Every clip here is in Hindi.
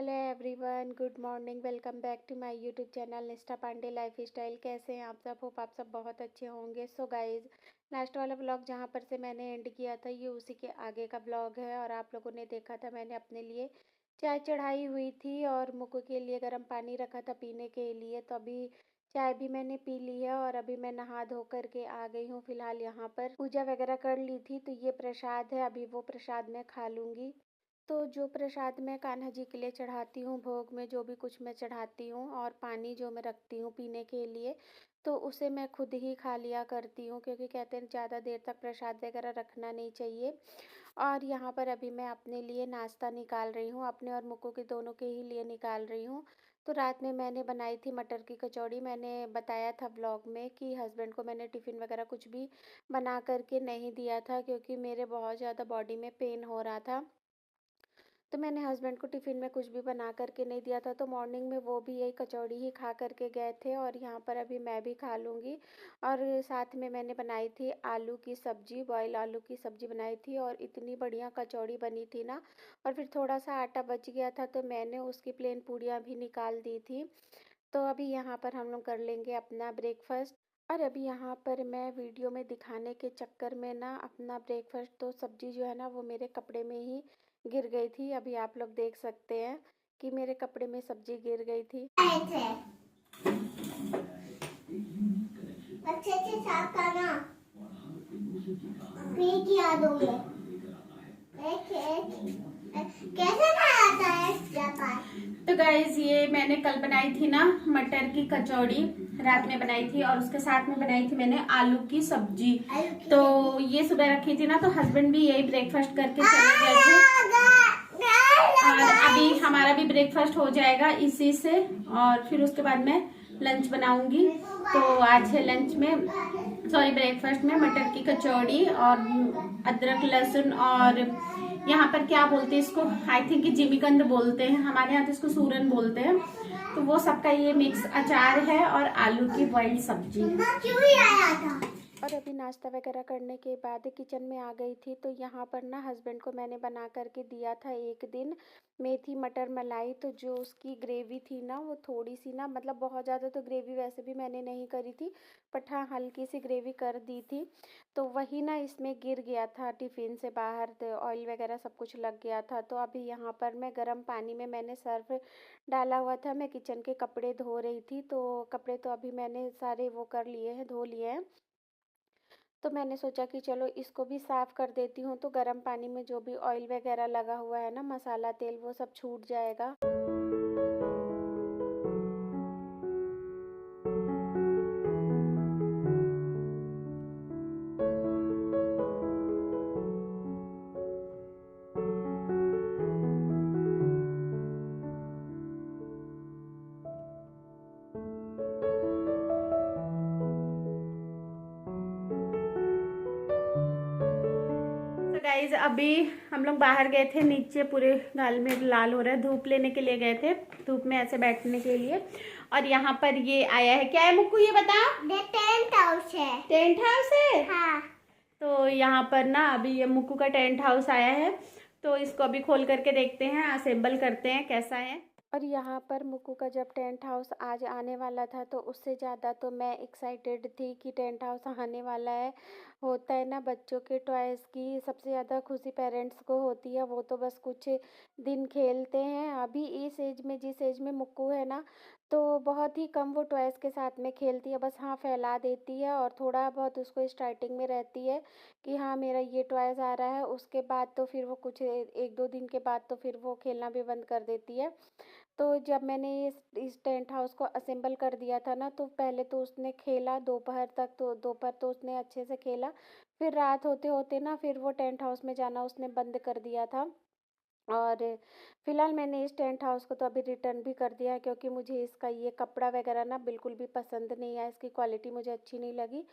Hello everyone, good morning. Welcome back to my YouTube channel Nishtha Pandey life style. कैसे हैं आप सब? होप आप सब बहुत अच्छे होंगे। सो गाइज, लास्ट वाला ब्लॉग जहां पर से मैंने एंड किया था ये उसी के आगे का ब्लॉग है। और आप लोगों ने देखा था मैंने अपने लिए चाय चढ़ाई हुई थी और मुक्कू के लिए गर्म पानी रखा था पीने के लिए। तो अभी चाय भी मैंने पी ली है और अभी मैं नहा धो करके आ गई हूँ। फिलहाल यहाँ पर पूजा वगैरह कर ली थी तो ये प्रसाद है, अभी वो प्रसाद मैं खा लूँगी। तो जो प्रसाद मैं कान्हा जी के लिए चढ़ाती हूँ, भोग में जो भी कुछ मैं चढ़ाती हूँ और पानी जो मैं रखती हूँ पीने के लिए, तो उसे मैं खुद ही खा लिया करती हूँ, क्योंकि कहते हैं ज़्यादा देर तक प्रसाद वगैरह रखना नहीं चाहिए। और यहाँ पर अभी मैं अपने लिए नाश्ता निकाल रही हूँ, अपने और मुक्कू के दोनों के ही लिए निकाल रही हूँ। तो रात में मैंने बनाई थी मटर की कचौड़ी। मैंने बताया था ब्लॉग में कि हस्बैंड को मैंने टिफ़िन वगैरह कुछ भी बना करके नहीं दिया था, क्योंकि मेरे बहुत ज़्यादा बॉडी में पेन हो रहा था। तो मैंने हस्बैंड को टिफ़िन में कुछ भी बना करके नहीं दिया था, तो मॉर्निंग में वो भी यही कचौड़ी ही खा करके गए थे और यहाँ पर अभी मैं भी खा लूँगी। और साथ में मैंने बनाई थी आलू की सब्ज़ी, बॉयल आलू की सब्ज़ी बनाई थी और इतनी बढ़िया कचौड़ी बनी थी ना। और फिर थोड़ा सा आटा बच गया था तो मैंने उसकी प्लेन पूड़ियाँ भी निकाल दी थी। तो अभी यहाँ पर हम लोग कर लेंगे अपना ब्रेकफास्ट। और अभी यहाँ पर मैं वीडियो में दिखाने के चक्कर में ना अपना ब्रेकफास्ट, तो सब्ज़ी जो है ना वो मेरे कपड़े में ही गिर गई थी। अभी आप लोग देख सकते हैं कि मेरे कपड़े में सब्ज़ी गिर गई थी। अच्छे से साफ करना, फेंक दिया दो में। कैसे बनाता है तो गाइज, ये मैंने कल बनाई थी ना मटर की कचौड़ी, रात में बनाई थी और उसके साथ में बनाई थी मैंने आलू की सब्जी। तो ये सुबह रखी थी ना, तो हस्बैंड भी यही ब्रेकफास्ट करके चले गए थे और अभी हमारा भी ब्रेकफास्ट हो जाएगा इसी से। और फिर उसके बाद मैं लंच बनाऊंगी। तो आज है लंच में, सॉरी ब्रेकफास्ट में, मटर की कचौड़ी और अदरक लहसुन और यहाँ पर क्या बोलते हैं इसको, आई थिंक जिमीकंद बोलते हैं, हमारे यहाँ तो इसको सूरन बोलते हैं। तो वो सबका ये मिक्स अचार है और आलू की बॉइल्ड सब्जी। और अभी नाश्ता वगैरह करने के बाद किचन में आ गई थी। तो यहाँ पर ना हस्बैंड को मैंने बना करके दिया था एक दिन मेथी मटर मलाई। तो जो उसकी ग्रेवी थी ना वो थोड़ी सी ना, मतलब बहुत ज़्यादा तो ग्रेवी वैसे भी मैंने नहीं करी थी, बट हाँ हल्की सी ग्रेवी कर दी थी। तो वही ना इसमें गिर गया था टिफ़िन से बाहर, तो ऑयल वगैरह सब कुछ लग गया था। तो अभी यहाँ पर मैं गर्म पानी में मैंने सर्फ डाला हुआ था, मैं किचन के कपड़े धो रही थी। तो कपड़े तो अभी मैंने सारे वो कर लिए हैं, धो लिए हैं। तो मैंने सोचा कि चलो इसको भी साफ़ कर देती हूँ, तो गर्म पानी में जो भी ऑयल वगैरह लगा हुआ है ना, मसाला तेल, वो सब छूट जाएगा। गाइज, अभी हम लोग बाहर गए थे, नीचे पूरे गाल में लाल हो रहा है, धूप लेने के लिए गए थे, धूप में ऐसे बैठने के लिए। और यहाँ पर ये आया है, क्या है मुक्कू ये बता? टेंट हाउस है। टेंट हाउस है, हाँ। तो यहाँ पर ना अभी ये मुक्कू का टेंट हाउस आया है, तो इसको अभी खोल करके देखते हैं, असेंबल करते हैं कैसा है। और यहाँ पर मुक्कू का जब टेंट हाउस आज आने वाला था तो उससे ज़्यादा तो मैं एक्साइटेड थी कि टेंट हाउस आने वाला है। होता है ना, बच्चों के टॉयज़ की सबसे ज़्यादा खुशी पेरेंट्स को होती है। वो तो बस कुछ दिन खेलते हैं। अभी इस एज में, जिस एज में मुक्कू है ना, तो बहुत ही कम वो टॉयज़ के साथ में खेलती है, बस हाँ फैला देती है और थोड़ा बहुत उसको स्टार्टिंग में रहती है कि हाँ मेरा ये टॉयज़ आ रहा है। उसके बाद तो फिर वो कुछ एक दो दिन के बाद तो फिर वो खेलना भी बंद कर देती है। तो जब मैंने इस टेंट हाउस को असेंबल कर दिया था ना, तो पहले तो उसने खेला दोपहर तक, तो दोपहर तो उसने अच्छे से खेला। फिर रात होते होते ना फिर वो टेंट हाउस में जाना उसने बंद कर दिया था। और फिलहाल मैंने इस टेंट हाउस को तो अभी रिटर्न भी कर दिया है, क्योंकि मुझे इसका ये कपड़ा वगैरह ना बिल्कुल भी पसंद नहीं है, इसकी क्वालिटी मुझे अच्छी नहीं लगी।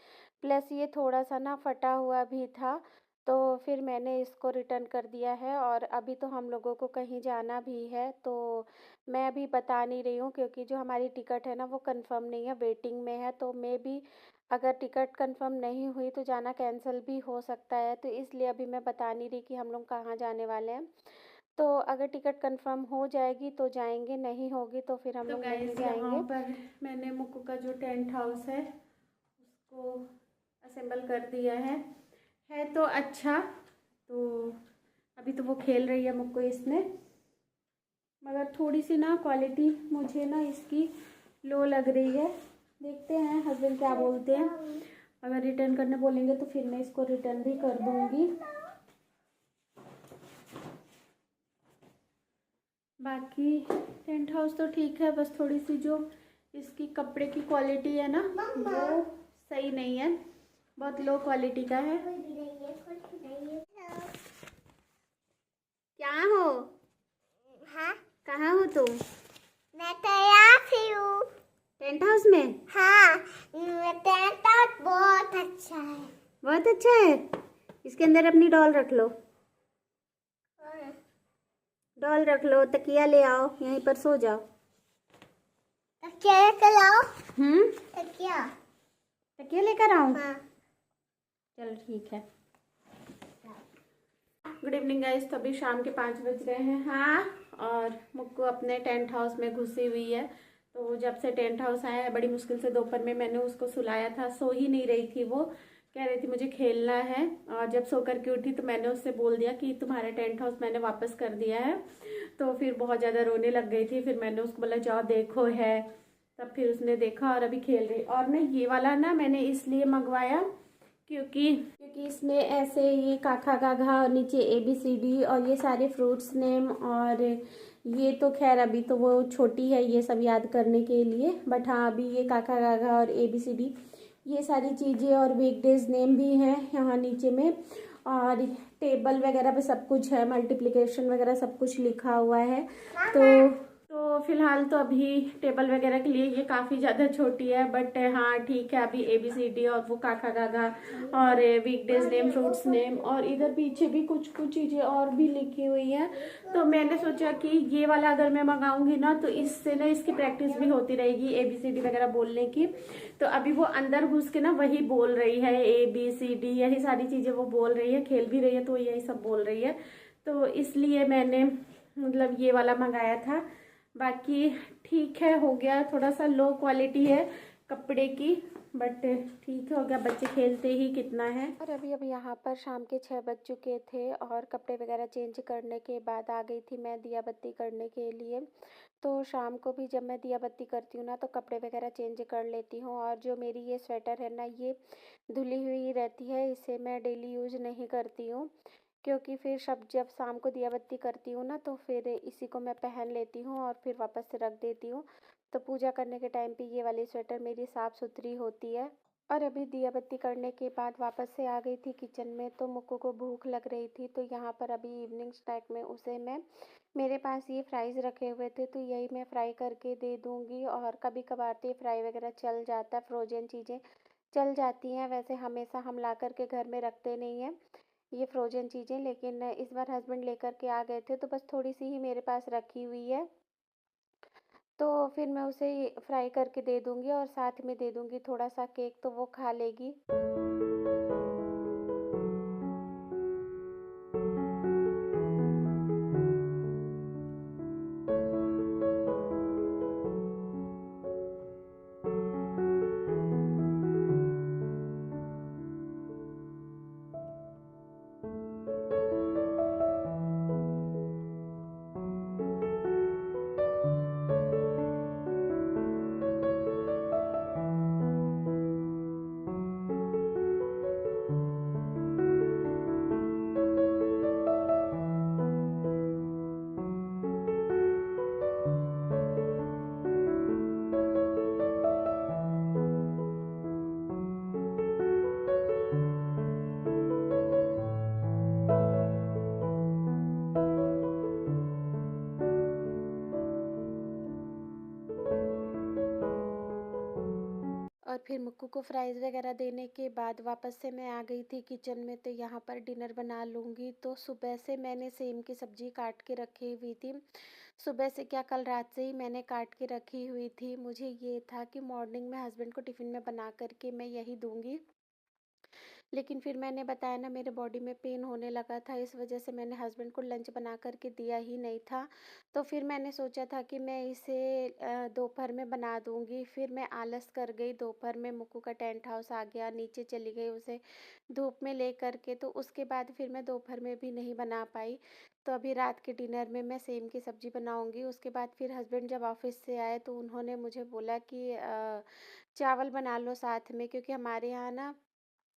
प्लस ये थोड़ा सा ना फटा हुआ भी था, तो फिर मैंने इसको रिटर्न कर दिया है। और अभी तो हम लोगों को कहीं जाना भी है, तो मैं अभी बता नहीं रही हूँ, क्योंकि जो हमारी टिकट है ना वो कंफर्म नहीं है, वेटिंग में है। तो मे भी अगर टिकट कंफर्म नहीं हुई तो जाना कैंसिल भी हो सकता है, तो इसलिए अभी मैं बता नहीं रही कि हम लोग कहाँ जाने वाले हैं। तो अगर टिकट कंफर्म हो जाएगी तो जाएंगे, नहीं होगी तो फिर हम लोग नहीं जाएंगे। यहाँ पर मैंने मुक्कू का जो टेंट हाउस है उसको असेंबल कर दिया है तो अच्छा। तो अभी तो वो खेल रही है मुक्कू इसमें, मगर थोड़ी सी ना क्वालिटी मुझे ना इसकी लो लग रही है। देखते हैं हस्बैंड क्या बोलते हैं, अगर रिटर्न करने बोलेंगे तो फिर मैं इसको रिटर्न भी कर दूंगी। बाकी टेंट हाउस तो ठीक है, बस थोड़ी सी जो इसकी कपड़े की क्वालिटी है ना वो सही नहीं है, बहुत लो क्वालिटी का है। क्या हो? हाँ, कहाँ हो तुम? मैं तैयार हूँ टेंट हाउस में। हाँ, टेंट हाउस बहुत अच्छा है। बहुत अच्छा है। इसके अंदर अपनी डॉल रख लो। डॉल रख लो, तकिया ले आओ, यहीं पर सो जाओ। तकिया लेकर आओ। तकिया तकिया लेकर आओ। हाँ। चलो ठीक है। गुड इवनिंग गाइस, तो अभी शाम के 5 बज रहे हैं। हाँ, और मुक्कू अपने टेंट हाउस में घुसी हुई है। तो जब से टेंट हाउस आया है बड़ी मुश्किल से दोपहर में मैंने उसको सुलाया था, सो ही नहीं रही थी, वो कह रही थी मुझे खेलना है। और जब सो करके उठी तो मैंने उससे बोल दिया कि तुम्हारा टेंट हाउस मैंने वापस कर दिया है। तो फिर बहुत ज़्यादा रोने लग गई थी। फिर मैंने उसको बोला जाओ देखो है, तब फिर उसने देखा और अभी खेल रही। और ना ये वाला ना मैंने इसलिए मंगवाया क्योंकि इसमें ऐसे ये काखा गाघा और नीचे ABCD और ये सारे फ्रूट्स नेम, और ये तो खैर अभी तो वो छोटी है ये सब याद करने के लिए, बट हाँ अभी ये काखा गाघा और ABCD ये सारी चीज़ें और वीकडेज नेम भी हैं यहाँ नीचे में। और टेबल वगैरह पे सब कुछ है, मल्टीप्लिकेशन वगैरह सब कुछ लिखा हुआ है। तो फिलहाल तो अभी टेबल वगैरह के लिए ये काफ़ी ज़्यादा छोटी है, बट हाँ ठीक है। अभी ABCD और वो काका गागा और वीकडेज नेम, फ्रूट्स नेम, और इधर पीछे भी कुछ कुछ चीज़ें और भी लिखी हुई हैं। तो मैंने सोचा कि ये वाला अगर मैं मंगाऊंगी ना तो इससे ना इसकी प्रैक्टिस भी होती रहेगी ABCD वगैरह बोलने की। तो अभी वो अंदर घुस के ना वही बोल रही है, ABCD यही सारी चीज़ें वो बोल रही है, खेल भी रही है तो यही सब बोल रही है। तो इसलिए मैंने मतलब ये वाला मंगाया था। बाकी ठीक है, हो गया। थोड़ा सा लो क्वालिटी है कपड़े की, बट ठीक है, हो गया। बच्चे खेलते ही कितना है। और अभी यहाँ पर शाम के 6 बज चुके थे और कपड़े वगैरह चेंज करने के बाद आ गई थी मैं दिया बत्ती करने के लिए। तो शाम को भी जब मैं दिया बत्ती करती हूँ ना तो कपड़े वगैरह चेंज कर लेती हूँ। और जो मेरी ये स्वेटर है ना ये धुली हुई रहती है, इसे मैं डेली यूज नहीं करती हूँ, क्योंकि फिर जब शाम को दिया बत्ती करती हूँ ना तो फिर इसी को मैं पहन लेती हूँ और फिर वापस से रख देती हूँ। तो पूजा करने के टाइम पे ये वाली स्वेटर मेरी साफ़ सुथरी होती है। और अभी दिया बत्ती करने के बाद वापस से आ गई थी किचन में। तो मुक्कू को भूख लग रही थी, तो यहाँ पर अभी इवनिंग स्नैक में उसे मैं, मेरे पास ये फ्राइज़ रखे हुए थे तो यही मैं फ्राई करके दे दूँगी। और कभी कभार तो ये फ्राई वगैरह चल जाता है, फ्रोजन चीज़ें चल जाती हैं। वैसे हमेशा हम ला कर के घर में रखते नहीं हैं ये फ्रोजन चीज़ें, लेकिन इस बार हस्बैंड लेकर के आ गए थे तो बस थोड़ी सी ही मेरे पास रखी हुई है। तो फिर मैं उसे फ्राई करके दे दूँगी और साथ में दे दूँगी थोड़ा सा केक, तो वो खा लेगी। और फिर मुक्कू को फ्राइज़ वगैरह देने के बाद वापस से मैं आ गई थी किचन में। तो यहाँ पर डिनर बना लूँगी। तो सुबह से मैंने सेम की सब्ज़ी काट के रखी हुई थी। सुबह से क्या, कल रात से ही मैंने काट के रखी हुई थी। मुझे ये था कि मॉर्निंग में हस्बैंड को टिफ़िन में बना करके मैं यही दूँगी। लेकिन फिर मैंने बताया ना, मेरे बॉडी में पेन होने लगा था, इस वजह से मैंने हस्बैंड को लंच बना कर के दिया ही नहीं था। तो फिर मैंने सोचा था कि मैं इसे दोपहर में बना दूँगी। फिर मैं आलस कर गई, दोपहर में मुक्कू का टेंट हाउस आ गया, नीचे चली गई उसे धूप में ले कर के, तो उसके बाद फिर मैं दोपहर में भी नहीं बना पाई। तो अभी रात के डिनर में मैं सेम की सब्ज़ी बनाऊँगी। उसके बाद फिर हस्बैंड जब ऑफ़िस से आए तो उन्होंने मुझे बोला कि चावल बना लो साथ में, क्योंकि हमारे यहाँ ना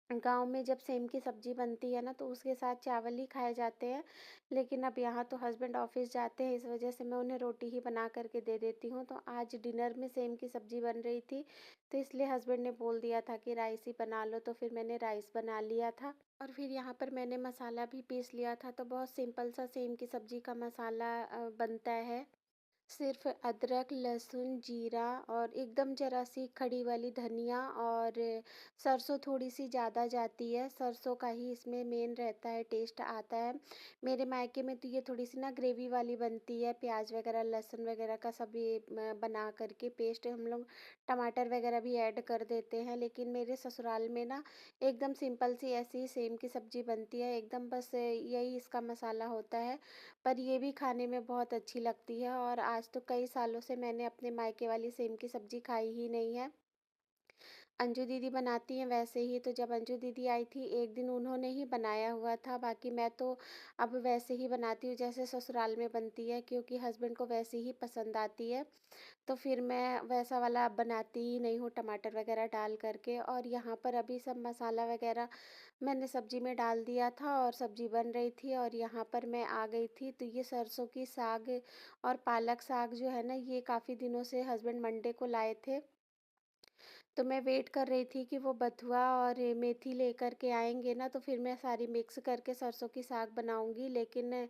गाँव में जब सेम की सब्ज़ी बनती है ना तो उसके साथ चावल ही खाए जाते हैं। लेकिन अब यहाँ तो हस्बैंड ऑफ़िस जाते हैं, इस वज़ह से मैं उन्हें रोटी ही बना कर के दे देती हूँ। तो आज डिनर में सेम की सब्ज़ी बन रही थी, तो इसलिए हस्बैंड ने बोल दिया था कि राइस ही बना लो, तो फिर मैंने राइस बना लिया था। और फिर यहाँ पर मैंने मसाला भी पीस लिया था, तो बहुत सिंपल सा सेम की सब्ज़ी का मसाला बनता है। सिर्फ अदरक, लहसुन, जीरा और एकदम ज़रा सी खड़ी वाली धनिया और सरसों थोड़ी सी ज़्यादा जाती है। सरसों का ही इसमें मेन रहता है, टेस्ट आता है। मेरे मायके में तो ये थोड़ी सी ना ग्रेवी वाली बनती है, प्याज वगैरह लहसुन वगैरह का सब ये बना करके पेस्ट हम लोग टमाटर वगैरह भी ऐड कर देते हैं। लेकिन मेरे ससुराल में ना एकदम सिंपल सी ऐसी ही सेम की सब्ज़ी बनती है, एकदम बस यही इसका मसाला होता है। पर ये भी खाने में बहुत अच्छी लगती है, और आज तो कई सालों से मैंने अपने मायके वाली सेम की सब्ज़ी खाई ही नहीं है। अंजू दीदी बनाती हैं वैसे ही, तो जब अंजू दीदी आई थी एक दिन उन्होंने ही बनाया हुआ था, बाकी मैं तो अब वैसे ही बनाती हूँ जैसे ससुराल में बनती है, क्योंकि हस्बैंड को वैसे ही पसंद आती है। तो फिर मैं वैसा वाला अब बनाती ही नहीं हूँ टमाटर वगैरह डाल करके। और यहाँ पर अभी सब मसाला वगैरह मैंने सब्ज़ी में डाल दिया था और सब्ज़ी बन रही थी, और यहाँ पर मैं आ गई थी। तो ये सरसों की साग और पालक साग जो है ना, ये काफ़ी दिनों से हस्बैंड मंडे को लाए थे। तो मैं वेट कर रही थी कि वो बथुआ और मेथी लेकर के आएँगे ना, तो फिर मैं सारी मिक्स करके सरसों की साग बनाऊँगी। लेकिन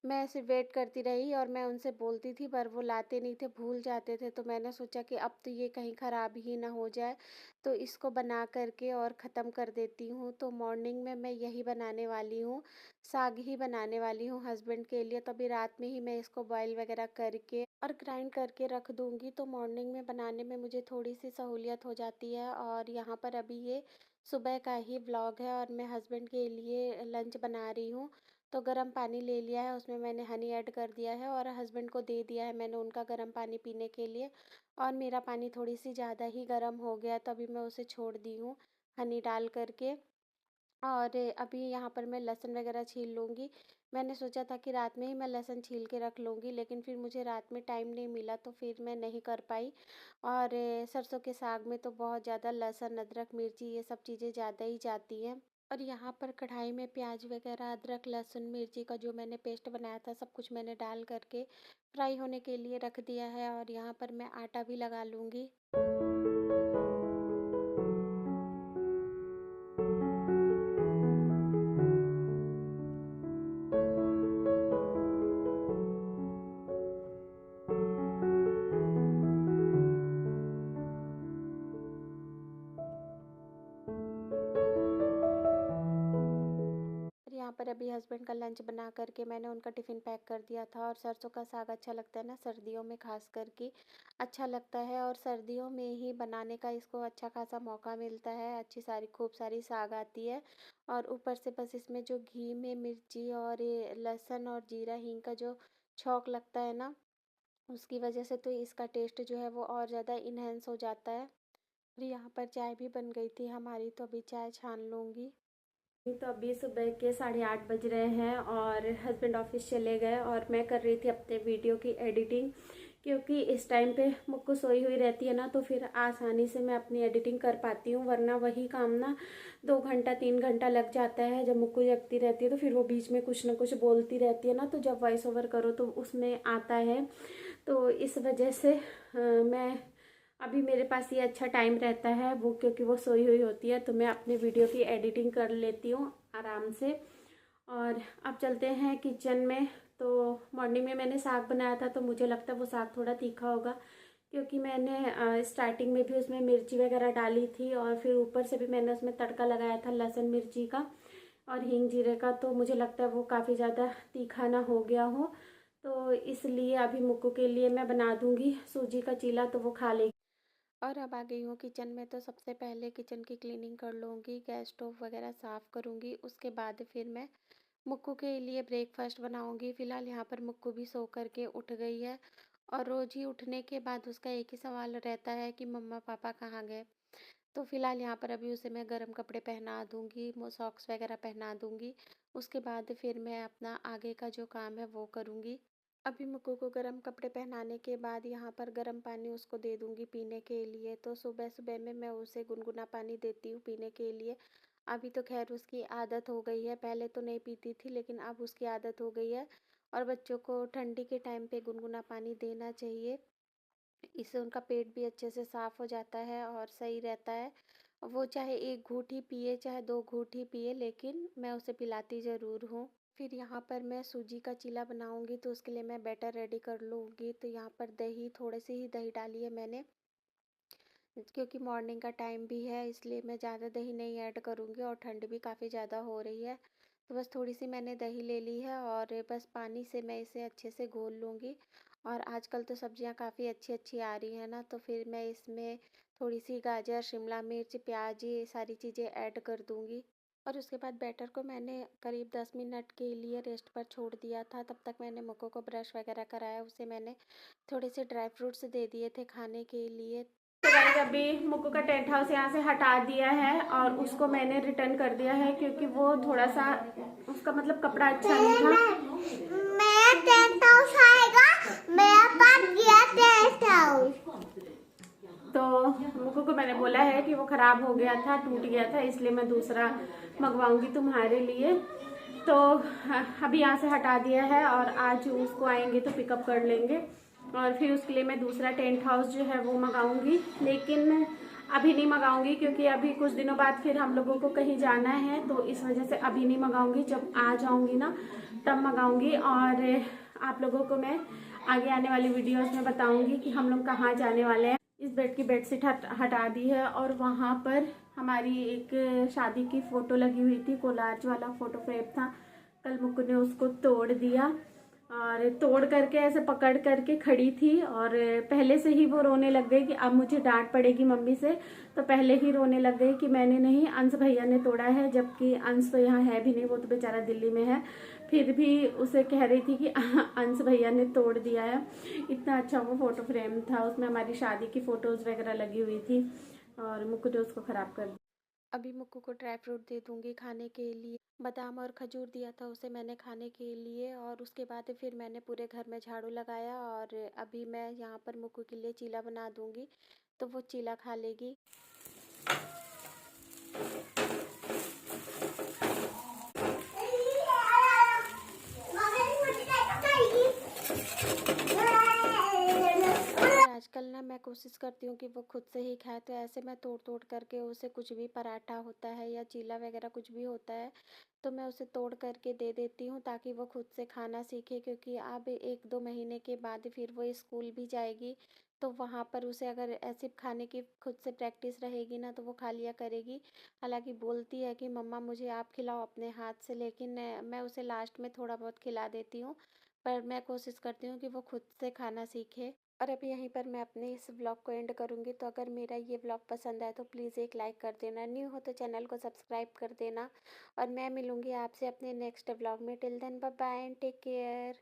मैं ऐसे वेट करती रही और मैं उनसे बोलती थी, पर वो लाते नहीं थे, भूल जाते थे। तो मैंने सोचा कि अब तो ये कहीं ख़राब ही ना हो जाए, तो इसको बना कर के और ख़त्म कर देती हूँ। तो मॉर्निंग में मैं यही बनाने वाली हूँ, साग ही बनाने वाली हूँ हस्बैंड के लिए। तो अभी रात में ही मैं इसको बॉयल वग़ैरह करके और ग्राइंड करके रख दूँगी, तो मॉर्निंग में बनाने में मुझे थोड़ी-सी सहूलियत हो जाती है। और यहाँ पर अभी ये सुबह का ही व्लॉग है और मैं हस्बैंड के लिए लंच बना रही हूँ। तो गर्म पानी ले लिया है, उसमें मैंने हनी ऐड कर दिया है और हस्बैंड को दे दिया है मैंने उनका गर्म पानी पीने के लिए। और मेरा पानी थोड़ी-सी ज़्यादा ही गर्म हो गया है, तो अभी मैं उसे छोड़ दी हूँ हनी डाल कर के। और अभी यहाँ पर मैं लहसुन वगैरह छील लूँगी। मैंने सोचा था कि रात में ही मैं लहसुन छील के रख लूँगी, लेकिन फिर मुझे रात में टाइम नहीं मिला, तो फिर मैं नहीं कर पाई। और सरसों के साग में तो बहुत ज़्यादा लहसुन, अदरक, मिर्ची ये सब चीज़ें ज़्यादा ही जाती हैं। और यहाँ पर कढ़ाई में प्याज वगैरह, अदरक, लहसुन, मिर्ची का जो मैंने पेस्ट बनाया था, सब कुछ मैंने डाल करके फ्राई होने के लिए रख दिया है। और यहाँ पर मैं आटा भी लगा लूँगी। और यहाँ पर अभी हस्बैंड का लंच बना करके मैंने उनका टिफ़िन पैक कर दिया था। और सरसों का साग अच्छा लगता है ना, सर्दियों में खास करके अच्छा लगता है, और सर्दियों में ही बनाने का इसको अच्छा खासा मौका मिलता है, अच्छी सारी खूब सारी साग आती है। और ऊपर से बस इसमें जो घी में मिर्ची और ये लहसुन और जीरा हींग का जो छौंक लगता है ना, उसकी वजह से तो इसका टेस्ट जो है वो और ज़्यादा इन्हेंस हो जाता है। और यहाँ पर चाय भी बन गई थी हमारी, तो अभी चाय छान लूँगी। तो अभी सुबह के 8:30 बज रहे हैं और हस्बैंड ऑफिस चले गए, और मैं कर रही थी अपने वीडियो की एडिटिंग, क्योंकि इस टाइम पे मुक्कू सोई हुई रहती है ना, तो फिर आसानी से मैं अपनी एडिटिंग कर पाती हूँ। वरना वही काम ना 2 घंटा 3 घंटा लग जाता है। जब मुक्कू जगती रहती है तो फिर वो बीच में कुछ ना कुछ बोलती रहती है ना, तो जब वॉइस ओवर करो तो उसमें आता है। तो इस वजह से मैं अभी मेरे पास ये अच्छा टाइम रहता है, वो क्योंकि वो सोई हुई होती है, तो मैं अपने वीडियो की एडिटिंग कर लेती हूँ आराम से। और अब चलते हैं किचन में। तो मॉर्निंग में मैंने साग बनाया था, तो मुझे लगता है वो साग थोड़ा तीखा होगा, क्योंकि मैंने स्टार्टिंग में भी उसमें मिर्ची वगैरह डाली थी, और फिर ऊपर से भी मैंने उसमें तड़का लगाया था लहसुन मिर्ची का और हींग जीरे का। तो मुझे लगता है वो काफ़ी ज़्यादा तीखा ना हो गया हो, तो इसलिए अभी मुक्कू के लिए मैं बना दूँगी सूजी का चीला, तो वो खा लेगी। और अब आ गई हूँ किचन में, तो सबसे पहले किचन की क्लीनिंग कर लूँगी, गैस स्टोव वगैरह साफ़ करूँगी। उसके बाद फिर मैं मुक्कू के लिए ब्रेकफास्ट बनाऊँगी। फ़िलहाल यहाँ पर मुक्कू भी सो कर के उठ गई है और रोज़ ही उठने के बाद उसका एक ही सवाल रहता है कि मम्मा पापा कहाँ गए। तो फ़िलहाल यहाँ पर अभी उसे मैं गर्म कपड़े पहना दूँगी, वो सॉक्स वगैरह पहना दूँगी। उसके बाद फिर मैं अपना आगे का जो काम है वो करूँगी। अभी मुक्कू को गर्म कपड़े पहनाने के बाद यहाँ पर गर्म पानी उसको दे दूँगी पीने के लिए। तो सुबह-सुबह में मैं उसे गुनगुना पानी देती हूँ पीने के लिए। अभी तो ख़ैर उसकी आदत हो गई है, पहले तो नहीं पीती थी लेकिन अब उसकी आदत हो गई है। और बच्चों को ठंडी के टाइम पे गुनगुना पानी देना चाहिए। इससे उनका पेट भी अच्छे से साफ़ हो जाता है और सही रहता है। वो चाहे 1 घूँट ही पिए, चाहे 2 घूँट ही पिए, लेकिन मैं उसे पिलाती ज़रूर हूँ। फिर यहाँ पर मैं सूजी का चीला बनाऊँगी, तो उसके लिए मैं बैटर रेडी कर लूँगी। तो यहाँ पर दही, थोड़ी-सी ही दही डाली है मैंने, क्योंकि मॉर्निंग का टाइम भी है, इसलिए मैं ज़्यादा दही नहीं ऐड करूँगी और ठंड भी काफ़ी ज़्यादा हो रही है। तो बस थोड़ी-सी मैंने दही ले ली है और बस पानी से मैं इसे अच्छे से घोल लूँगी। और आजकल तो सब्जियाँ काफ़ी अच्छी-अच्छी आ रही हैं ना, तो फिर मैं इसमें थोड़ी-सी गाजर, शिमला मिर्च, प्याज़, ये सारी चीज़ें ऐड कर दूँगी। और उसके बाद बैटर को मैंने करीब 10 मिनट के लिए रेस्ट पर छोड़ दिया था। तब तक मैंने मुक्कू को ब्रश वगैरह कराया, उसे मैंने थोड़े से ड्राई फ्रूट्स दे दिए थे खाने के लिए। तो गाइस अभी मुक्कू का टेंट हाउस यहाँ से हटा दिया है और उसको मैंने रिटर्न कर दिया है, क्योंकि वो थोड़ा सा उसका मतलब कपड़ा अच्छा नहीं था। मेरा टेंट हाउस आएगा, मेरा पास गया टेंट हाउस। तो मुक्कू को मैंने बोला है कि वो ख़राब हो गया था, टूट गया था, इसलिए मैं दूसरा मंगवाऊंगी तुम्हारे लिए। तो अभी यहाँ से हटा दिया है और आज उसको आएंगे तो पिकअप कर लेंगे और फिर उसके लिए मैं दूसरा टेंट हाउस जो है वो मंगाऊंगी। लेकिन अभी नहीं मंगाऊंगी, क्योंकि अभी कुछ दिनों बाद फिर हम लोगों को कहीं जाना है, तो इस वजह से अभी नहीं मंगाऊंगी। जब आ जाऊंगी ना तब मंगाऊंगी और आप लोगों को मैं आगे आने वाली वीडियोस में बताऊंगी कि हम लोग कहाँ जाने वाले हैं। इस बेड की बेडशीट हटा दी है और वहाँ पर हमारी एक शादी की फ़ोटो लगी हुई थी, कोलाज वाला फ़ोटो फ्रेम था। कल मुक्कू ने उसको तोड़ दिया और तोड़ करके ऐसे पकड़ करके खड़ी थी और पहले से ही वो रोने लग गई कि अब मुझे डांट पड़ेगी मम्मी से। तो पहले ही रोने लग गई कि मैंने नहीं, अंश भैया ने तोड़ा है, जबकि अंश तो यहाँ है भी नहीं, वो तो बेचारा दिल्ली में है। फिर भी उसे कह रही थी कि अंश भैया ने तोड़ दिया है। इतना अच्छा वो फ़ोटो फ्रेम था, उसमें हमारी शादी की फ़ोटोज़ वगैरह लगी हुई थी और मुक्कू ने उसको ख़राब कर दिया। अभी मुक्कू को ड्राई फ्रूट दे दूंगी खाने के लिए। बादाम और खजूर दिया था उसे मैंने खाने के लिए और उसके बाद फिर मैंने पूरे घर में झाड़ू लगाया और अभी मैं यहाँ पर मुक्कू के लिए चीला बना दूंगी, तो वो चीला खा लेगी। और आजकल ना मैं कोशिश करती हूँ कि वो खुद से ही खाए, तो ऐसे मैं तोड़ तोड़ करके उसे कुछ भी, पराठा होता है या चीला वगैरह कुछ भी होता है, तो मैं उसे तोड़ करके दे देती हूँ ताकि वो खुद से खाना सीखे। क्योंकि अब 1-2 महीने के बाद फिर वो स्कूल भी जाएगी, तो वहाँ पर उसे अगर ऐसे खाने की खुद से प्रैक्टिस रहेगी ना तो वो खा लिया करेगी। हालांकि बोलती है कि मम्मा मुझे आप खिलाओ अपने हाथ से, लेकिन मैं उसे लास्ट में थोड़ा बहुत खिला देती हूँ। पर मैं कोशिश करती हूँ कि वो खुद से खाना सीखे। और अब यहीं पर मैं अपने इस व्लॉग को एंड करूँगी। तो अगर मेरा ये व्लॉग पसंद आए तो प्लीज़ एक लाइक कर देना, न्यू हो तो चैनल को सब्सक्राइब कर देना। और मैं मिलूँगी आपसे अपने नेक्स्ट व्लॉग में। Till then bye bye and take care.